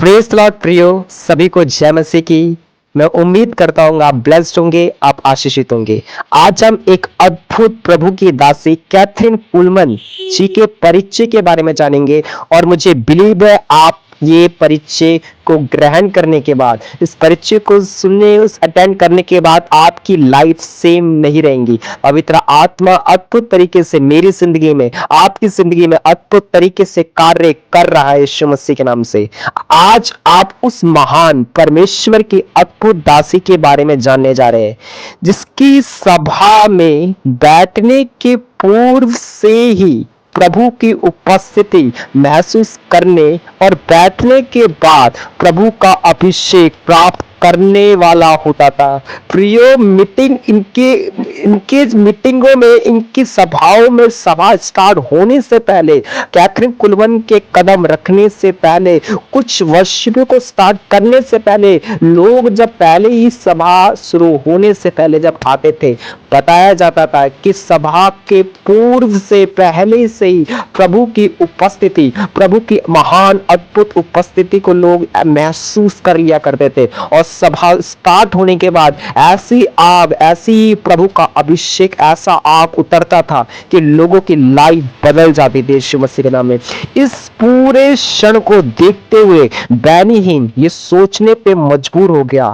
Praise the Lord प्रियो, सभी को जय मसीह की। मैं उम्मीद करता हूँ आप ब्लेस्ड होंगे, आप आशीषित होंगे। आज हम एक अद्भुत प्रभु की दासी कैथरीन कुलमन जी के परिचय के बारे में जानेंगे और मुझे बिलीव है आप ये परिचय को ग्रहण करने के बाद, इस परिचय को सुनने, उस अटेंड करने के बाद आपकी लाइफ सेम नहीं रहेंगी। पवित्र आत्मा अद्भुत तरीके से मेरी जिंदगी में, आपकी जिंदगी में अद्भुत तरीके से कार्य कर रहा है यीशु मसीह के नाम से। आज आप उस महान परमेश्वर की अद्भुत दासी के बारे में जानने जा रहे हैं, जिसकी सभा में बैठने के पूर्व से ही प्रभु की उपस्थिति महसूस करने और बैठने के बाद प्रभु का अभिषेक प्राप्त करने वाला होता था। प्रियो, मीटिंग इनके मीटिंगों में, इनकी सभाओं में, सभा स्टार्ट होने से पहले, कैथरीन कुलमन के कदम रखने से पहले, कुछ वर्षिप को स्टार्ट करने से पहले, लोग जब पहले ही सभा शुरू होने से पहले जब आते थे, बताया जाता था कि सभा के पूर्व से पहले से ही प्रभु की उपस्थिति, प्रभु की महान अद्भुत उपस्थिति को लोग महसूस कर लिया करते थे। और सभा स्टार्ट होने के बाद ऐसी आग, ऐसी प्रभु का अभिषेक, ऐसा आग उतरता था कि लोगों की लाइफ बदल जाती थी यीशु मसीह के नाम में। इस पूरे क्षण को देखते हुए बैनीहीन ये सोचने पे मजबूर हो गया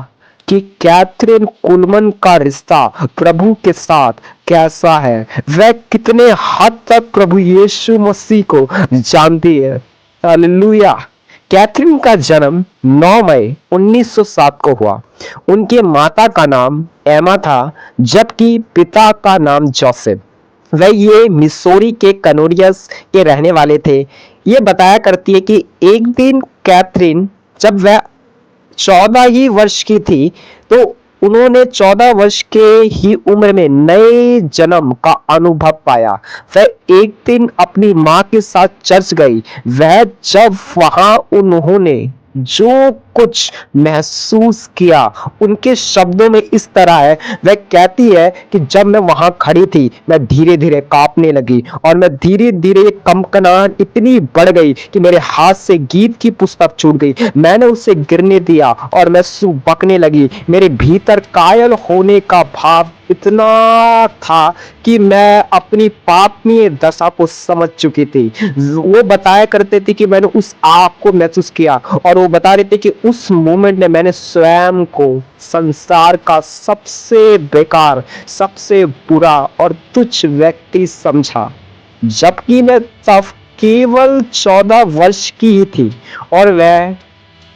कि कैथरीन कुलमन का रिश्ता प्रभु के साथ कैसा है, वह कितने हद तक प्रभु यीशु मसीह को जानती है। हालेलुया। कैथरीन का जन्म 9 मई 1907 को हुआ। उनके माता का नाम एमा था, जबकि पिता का नाम जोसेफ। वह ये मिसौरी के कनोरियस के रहने वाले थे। ये बताया करती है कि एक दिन कैथरीन जब वह 14 ही वर्ष की थी, तो उन्होंने 14 वर्ष के ही उम्र में नए जन्म का अनुभव पाया। वह एक दिन अपनी माँ के साथ चर्च गई। वह जब वहां उन्होंने जो कुछ महसूस किया, उनके शब्दों में इस तरह है, वह कहती है कि जब मैं वहां खड़ी थी, मैं धीरे धीरे कांपने लगी और मैं धीरे धीरे कंपनाहट इतनी बढ़ गई कि मेरे हाथ से गीत की पुस्तक छूट गई। मैंने उसे गिरने दिया और मैं सुबकने लगी। मेरे भीतर कायल होने का भाव इतना था कि मैं अपनी पापनीय दशा को समझ चुकी थी। वो बताया करते थे कि मैंने उस आग को महसूस किया और वो बता रहे थे कि उस मोमेंट में मैंने स्वयं को संसार का सबसे बेकार, सबसे बुरा और तुच्छ व्यक्ति समझा, जबकि मैं तब केवल 14 वर्ष की ही थी। और वह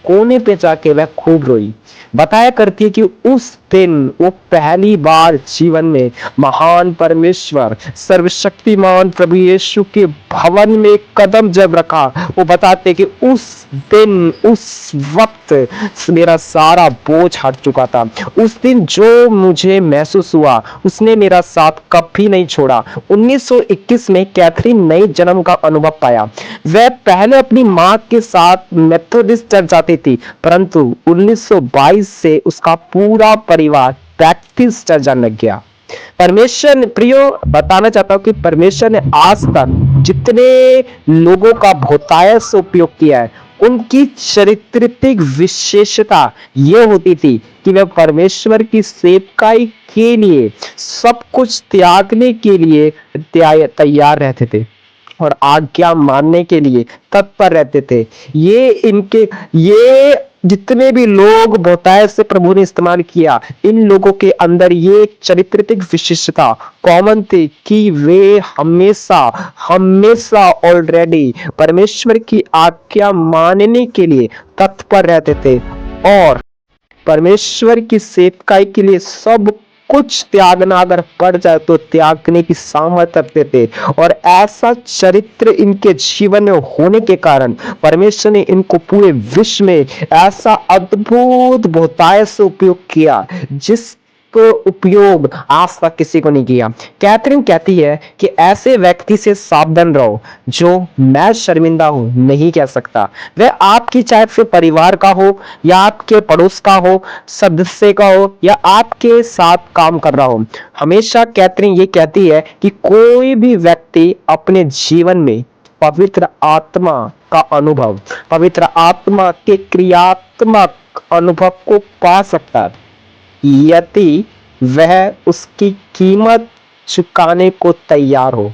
कोने पे जाके वह खूब रोई। बताया करती है कि उस दिन वो पहली बार जीवन में महान परमेश्वर, सर्वशक्तिमान प्रभु यीशु के भवन में कदम जब रखा, वो बताते कि उस दिन, उस वक्त मेरा सारा बोझ हट चुका था। उस दिन जो मुझे महसूस हुआ, उसने मेरा साथ कभी नहीं छोड़ा। 1921 में कैथरीन नए जन्म का अनुभव पाया। वह पहले अपनी माँ के साथ मेथोडिस्ट चर्च जाती थी, परंतु 1922 से उसका पूरा परिवार बैप्टिस्ट चर्च जाने लग गया। परमेश्वर ने, प्रियो, बताना चाहता हूं कि परमेश्वर ने आज तक जितने लोगों का बहुतायत से उपयोग किया है, उनकी चारित्रिक विशेषता ये होती थी कि वे परमेश्वर की सेवकाई के लिए सब कुछ त्यागने के लिए तैयार रहते थे और आज्ञा मानने के लिए तत्पर रहते थे। ये जितने भी लोग बहुतायत से प्रभु ने इस्तेमाल किया, इन लोगों के अंदर ये चारित्रिक विशेषता कॉमन थी कि वे हमेशा हमेशा ऑलरेडी परमेश्वर की आज्ञा मानने के लिए तत्पर रहते थे और परमेश्वर की सेवकाई के लिए सब कुछ त्यागना अगर पड़ जाए तो त्यागने की सामर्थ्य रखते थे। और ऐसा चरित्र इनके जीवन में होने के कारण परमेश्वर ने इनको पूरे विश्व में ऐसा अद्भुत बहुतायत से उपयोग किया, जिस उपयोग आज तक किसी को नहीं किया। कैथरीन कहती है कि ऐसे व्यक्ति से सावधान रहो जो मैं शर्मिंदा हूं नहीं कह सकता। वह आपकी, चाहे फिर परिवार का हो या आपके पड़ोस का हो, सदस्य का हो या आपके साथ काम कर रहा हो, हमेशा कैथरीन ये कहती है कि कोई भी व्यक्ति अपने जीवन में पवित्र आत्मा का अनुभव, पवित्र आत्मा के क्रियात्मक अनुभव को पा सकता है यदि वह उसकी कीमत चुकाने को तैयार हो।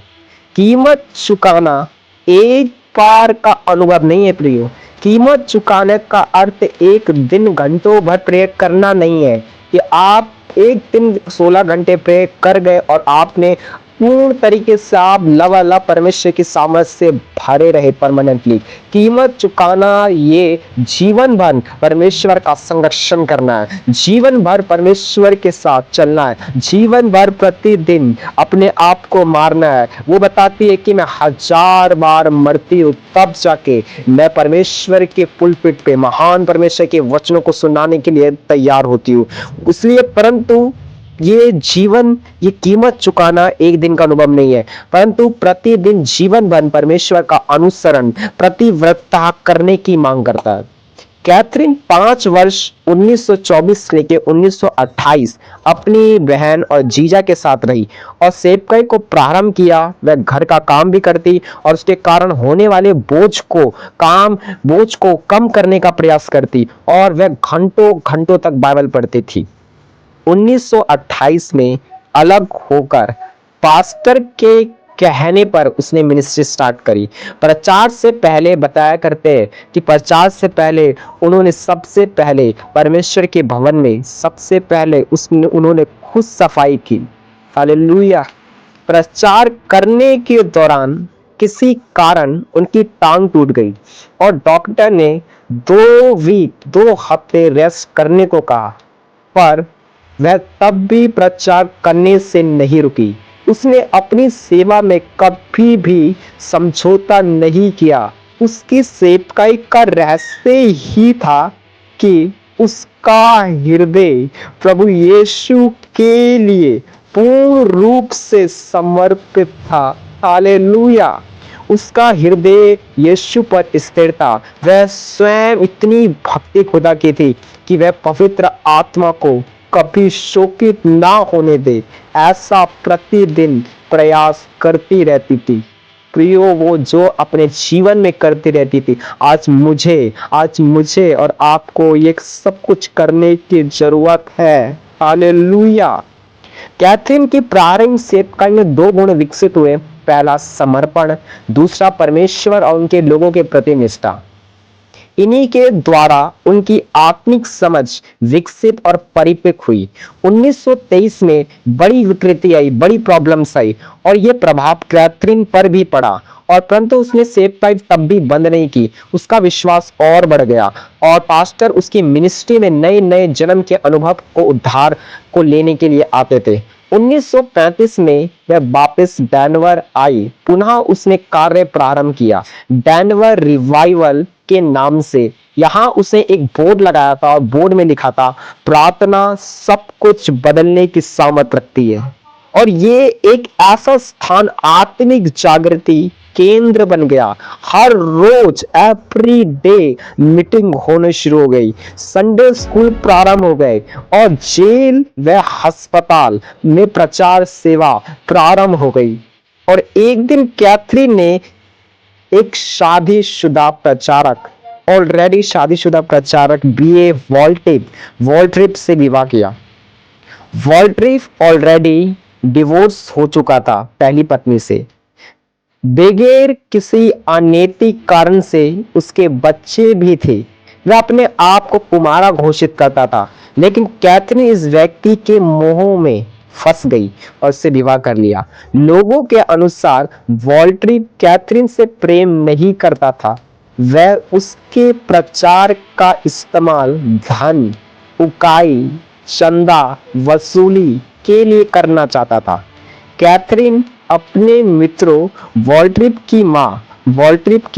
कीमत चुकाना एक बार का अनुभव नहीं है प्रियो। कीमत चुकाने का अर्थ एक दिन घंटों भर प्रे करना नहीं है कि आप एक दिन 16 घंटे प्रे कर गए और आपने पूर्ण तरीके से आप लवाला परमेश्वर की सामर्थ से भरे रहे परमानेंटली। कीमत चुकाना ये जीवन भर परमेश्वर का संरक्षण करना है, जीवन भर परमेश्वर के साथ चलना है, जीवन भर प्रतिदिन अपने आप को मारना है। वो बताती है कि मैं 1000 बार मरती हूँ तब जाके मैं परमेश्वर के पुलपिट पे महान परमेश्वर के वचनों को सुनाने के लिए तैयार होती हूँ। इसलिए परंतु ये कीमत चुकाना एक दिन का अनुभव नहीं है, परंतु प्रतिदिन जीवन भर परमेश्वर का अनुसरण प्रतिव्रता करने की मांग करता है। कैथरीन 5 वर्ष 1924 लेके 1928 अपनी बहन और जीजा के साथ रही और सेवकाई को प्रारंभ किया। वह घर का काम भी करती और उसके कारण होने वाले बोझ को कम करने का प्रयास करती और वह घंटों घंटों तक बाइबल पढ़ती थी। 1928 में अलग होकर पास्टर के कहने पर उसने मिनिस्ट्री स्टार्ट करी। प्रचार से पहले बताया करते हैं कि प्रचार से पहले उन्होंने सबसे पहले परमेश्वर के भवन में सबसे पहले उन्होंने खुद सफाई की। हालेलुया। प्रचार करने के दौरान किसी कारण उनकी टांग टूट गई और डॉक्टर ने 2 हफ्ते रेस्ट करने को कहा, पर वह तब भी प्रचार करने से नहीं रुकी। उसने अपनी सेवा में कभी भी समझौता नहीं किया। उसकी सेवकाई का रहस्य ही था कि उसका हृदय प्रभु यीशु के लिए पूर्ण रूप से समर्पित था। हालेलुया। उसका हृदय यीशु पर स्थिर था। वह स्वयं इतनी भक्ति खुदा की थी कि वह पवित्र आत्मा को कभी शोकित ना होने दे, ऐसा प्रतिदिन प्रयास करती रहती थी। प्रियो, वो जो अपने जीवन में करती रहती थी, आज मुझे और आपको ये सब कुछ करने की जरूरत है। हालेलुया। कैथरीन की प्रारंभिक सेवकाई में 2 गुण विकसित हुए। पहला समर्पण, दूसरा परमेश्वर और उनके लोगों के प्रति निष्ठा। इन्हीं के द्वारा उनकी आत्मिक समझ विकसित और परिपक्व हुई। 1923 में बड़ी विकृति आई, बड़ी प्रॉब्लम्स आई और यह प्रभाव कैथरीन पर भी पड़ा और परंतु उसने सेवकाई तब भी बंद नहीं की। उसका विश्वास और बढ़ गया और पास्टर उसकी मिनिस्ट्री में नए नए जन्म के अनुभव को उद्धार को लेने के लिए आते थे। 1935 में वह वापस डेनवर आई। पुनः उसने कार्य प्रारंभ किया डेनवर रिवाइवल के नाम से। यहाँ उसने एक बोर्ड लगाया था और बोर्ड में लिखा था, प्रार्थना सब कुछ बदलने की सामर्थ रखती है। और ये एक ऐसा स्थान आत्मिक जागृति केंद्र बन गया। हर रोज एवरी डे मीटिंग होने शुरू हो गई, संडे स्कूल प्रारंभ हो गए और जेल व अस्पताल में प्रचार सेवा प्रारंभ हो गई। और एक दिन कैथरीन ने एक ऑलरेडी शादीशुदा प्रचारक बीए वॉल्ट्रिप से विवाह किया। वॉल्ट्रिप ऑलरेडी डिवोर्स हो चुका था पहली पत्नी से। बगैर किसी अनैतिक कारण से उसके बच्चे भी थे। वह अपने आप को कुमारा घोषित करता था, लेकिन कैथरीन इस व्यक्ति के मोह में फंस गई और उससे विवाह कर लिया। लोगों के अनुसार वॉल्ट्रिप कैथरीन से प्रेम नहीं करता था, वह उसके प्रचार का इस्तेमाल धन, उकाई, चंदा वसूली के लिए करना चाहता था। कैथरीन अपने मित्रों वॉल्ट्रिप की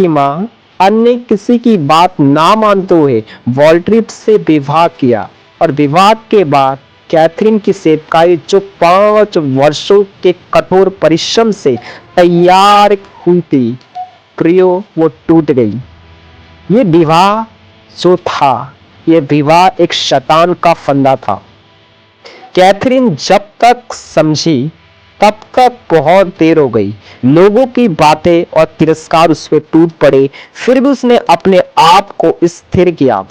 माँ अन्य किसी की बात ना मानते हुए वॉल्ट्रिप से विवाह किया और विवाह के बाद कैथरीन की सेवकाई जो 5 वर्षों के कठोर परिश्रम से तैयार हुई थी, प्रियो, वो टूट गई। ये विवाह एक शैतान का फंदा था। कैथरीन जब तक समझी तब तक बहुत देर हो गई। लोगों की बातें और तिरस्कार उस पर टूट पड़े, फिर भी उसने अपने आप को स्थिर किया।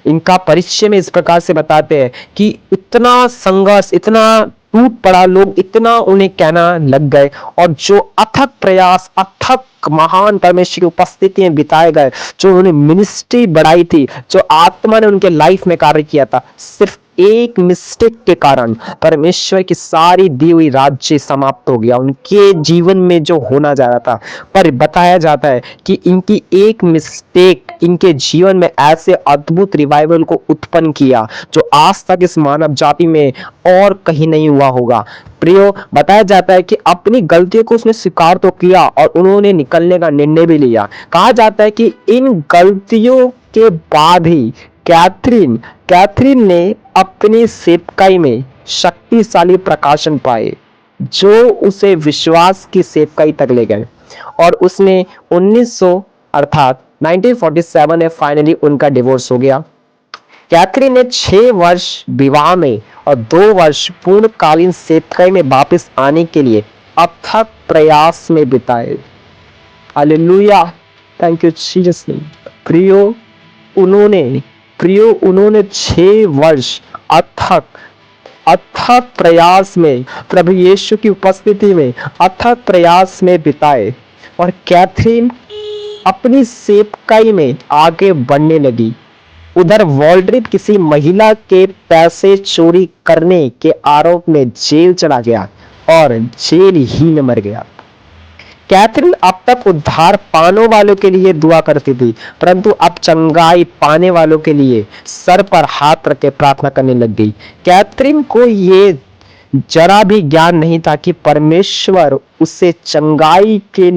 इनका परिचय में इस प्रकार से बताते हैं कि इतना संघर्ष, इतना टूट पड़ा, लोग इतना उन्हें कहना लग गए, और जो अथक प्रयास, अथक महान परमेश्वर की उपस्थिति में बिताए गए, जो उन्होंने मिनिस्ट्री बढ़ाई थी, जो आत्मा ने उनके लाइफ में कार्य किया था, सिर्फ एक मिस्टेक के कारण परमेश्वर की सारी दी हुई राज्य समाप्त हो गया, उनके जीवन में जो होना जा रहा था। पर बताया जाता है कि इनकी एक मिस्टेक इनके जीवन में ऐसे अद्भुत रिवाइवल को उत्पन्न किया जो आज तक इस मानव जाति में और कहीं नहीं हुआ होगा। प्रियो, बताया जाता है कि अपनी गलतियों को उसने स्वीकार तो किया और उन्होंने निकलने का निर्णय भी लिया। कहा जाता है कि इन गलतियों के बाद ही कैथरीन ने अपनी सेवकाई में शक्तिशाली प्रकाशन पाए, जो उसे विश्वास की सेवकाई तक ले गए, और उसने 1947 में फाइनली उनका डिवोर्स हो गया। कैथरीन ने 6 वर्ष विवाह में और 2 वर्ष पूर्णकालीन सेवकाई में वापस आने के लिए अथक प्रयास में बिताए। Hallelujah, thank you Jesus name. प्रियो, उन्होंने 6 वर्ष अथक प्रयास में, प्रभु यीशु की उपस्थिति में अथक प्रयास में बिताए, और कैथरीन अपनी सेवकाई में आगे बढ़ने लगी। उधर वॉल्ड्रिप किसी महिला के पैसे चोरी करने के आरोप में जेल चला गया और जेल ही में मर गया। कैथरीन अब तक उद्धार पाने वालों के लिए दुआ करती थी, परंतु अब चंगाई पाने वालों के लिए सर पर हाथ रख के प्रार्थना करने लग गई। कैथरीन को ये जरा भी ज्ञान नहीं था कि परमेश्वर उसे चंगाई के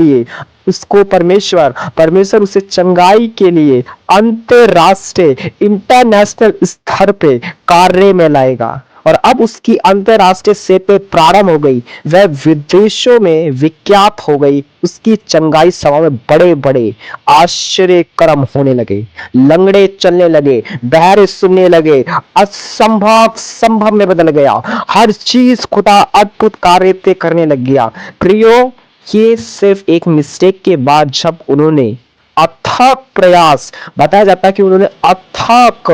लिए अंतरराष्ट्रीय, इंटरनेशनल स्तर पे कार्य में लाएगा। और अब उसकी अंतरराष्ट्रीय सेवा प्रारंभ हो गई, वह विदेशों में विख्यात हो गई। उसकी चंगाई सभा में बड़े बड़े आश्चर्य कर्म होने लगे, लंगड़े चलने लगे, बहरे सुनने लगे, असंभव संभव में बदल गया, हर चीज खुदा अद्भुत कार्य करने लग गया। प्रियो, ये सिर्फ एक मिस्टेक के बाद जब उन्होंने अथक प्रयास, बताया जाता है कि उन्होंने अथक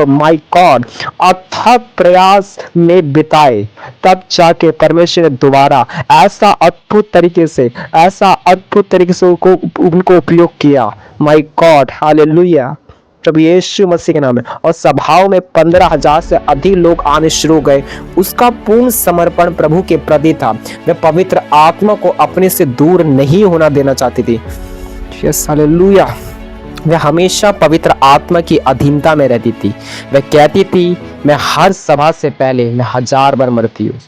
प्रयास में बिताए, तब जाके परमेश्वर ने दोबारा ऐसा अद्भुत तरीके से उनको उपयोग किया। माय गॉड, हालेलुया, प्रभु यीशु मसीह के नाम में। और सभाओं में 15,000 से अधिक लोग आने शुरू हो गए। उसका पूर्ण समर्पण प्रभु के प्रति था। वह पवित्र आत्मा को अपने से दूर नहीं होना देना चाहती थी। Yes, hallelujah. वह हमेशा पवित्र आत्मा की अधीनता में रहती थी। वह कहती थी, मैं हर सभा से पहले मैं 1000 बार मरती हूँ।